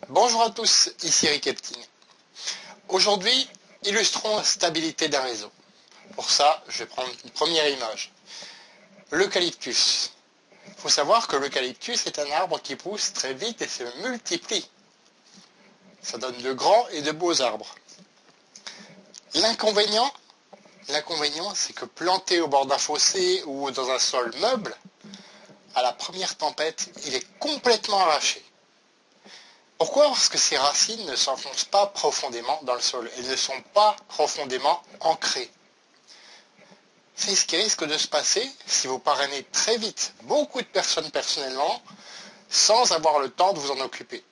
Bonjour à tous, ici Eric Epting. Aujourd'hui, illustrons la stabilité d'un réseau. Pour ça, je vais prendre une première image. L'eucalyptus. Il faut savoir que l'eucalyptus est un arbre qui pousse très vite et se multiplie. Ça donne de grands et de beaux arbres. L'inconvénient, c'est que planté au bord d'un fossé ou dans un sol meuble, à la première tempête, il est complètement arraché. Pourquoi? Parce que ses racines ne s'enfoncent pas profondément dans le sol. Elles ne sont pas profondément ancrées. C'est ce qui risque de se passer si vous parrainez très vite beaucoup de personnes personnellement sans avoir le temps de vous en occuper.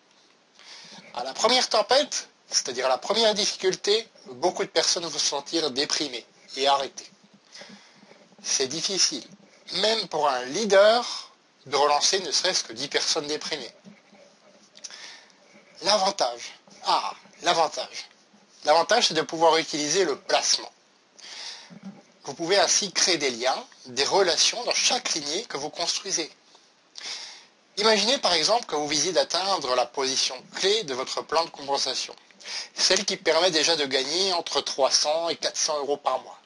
À la première tempête, c'est-à-dire à la première difficulté, beaucoup de personnes vont se sentir déprimées et arrêtées. C'est difficile, même pour un leader, de relancer ne serait-ce que 10 personnes déprimées. L'avantage. L'avantage, c'est de pouvoir utiliser le placement. Vous pouvez ainsi créer des liens, des relations dans chaque lignée que vous construisez. Imaginez par exemple que vous visiez d'atteindre la position clé de votre plan de compensation, celle qui permet déjà de gagner entre 300 et 400 euros par mois,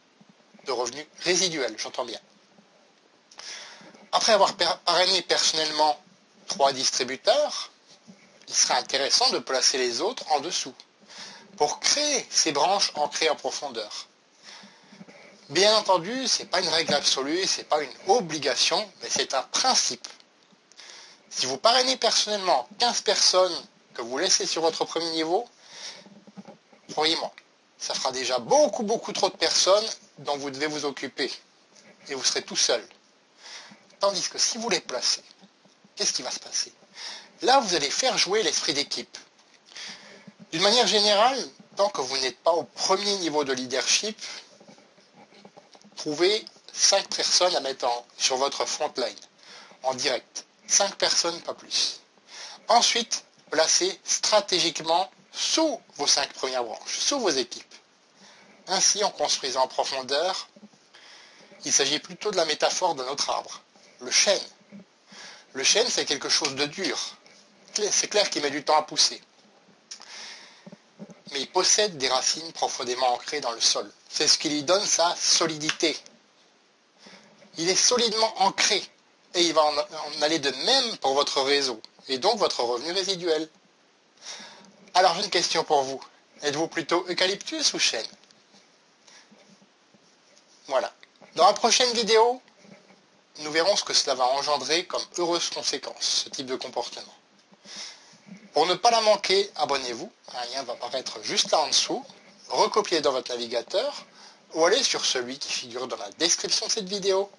de revenus résiduels, j'entends bien. Après avoir parrainé personnellement 3 distributeurs, il sera intéressant de placer les autres en dessous, pour créer ces branches ancrées en profondeur. Bien entendu, ce n'est pas une règle absolue, ce n'est pas une obligation, mais c'est un principe. Si vous parrainez personnellement 15 personnes que vous laissez sur votre premier niveau, croyez-moi, ça fera déjà beaucoup trop de personnes dont vous devez vous occuper. Et vous serez tout seul. Tandis que si vous les placez, qu'est-ce qui va se passer? Là, vous allez faire jouer l'esprit d'équipe. D'une manière générale, tant que vous n'êtes pas au premier niveau de leadership, trouvez 5 personnes à mettre sur votre front line, en direct. 5 personnes, pas plus. Ensuite, placez stratégiquement sous vos 5 premières branches, sous vos équipes. Ainsi, en construisant en profondeur, il s'agit plutôt de la métaphore d'un autre arbre, le chêne. Le chêne, c'est quelque chose de dur. C'est clair qu'il met du temps à pousser. Mais il possède des racines profondément ancrées dans le sol. C'est ce qui lui donne sa solidité. Il est solidement ancré. Et il va en aller de même pour votre réseau. Et donc votre revenu résiduel. Alors j'ai une question pour vous. Êtes-vous plutôt eucalyptus ou chêne? Voilà. Dans la prochaine vidéo, nous verrons ce que cela va engendrer comme heureuse conséquence, ce type de comportement. Pour ne pas la manquer, abonnez-vous. Un lien va apparaître juste là en dessous. Recopiez dans votre navigateur ou allez sur celui qui figure dans la description de cette vidéo.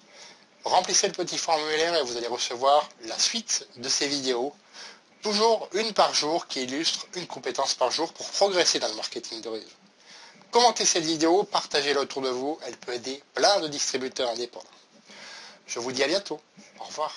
Remplissez le petit formulaire et vous allez recevoir la suite de ces vidéos. Toujours une par jour qui illustre une compétence par jour pour progresser dans le marketing de réseau. Commentez cette vidéo, partagez-la autour de vous, elle peut aider plein de distributeurs indépendants. Je vous dis à bientôt. Au revoir.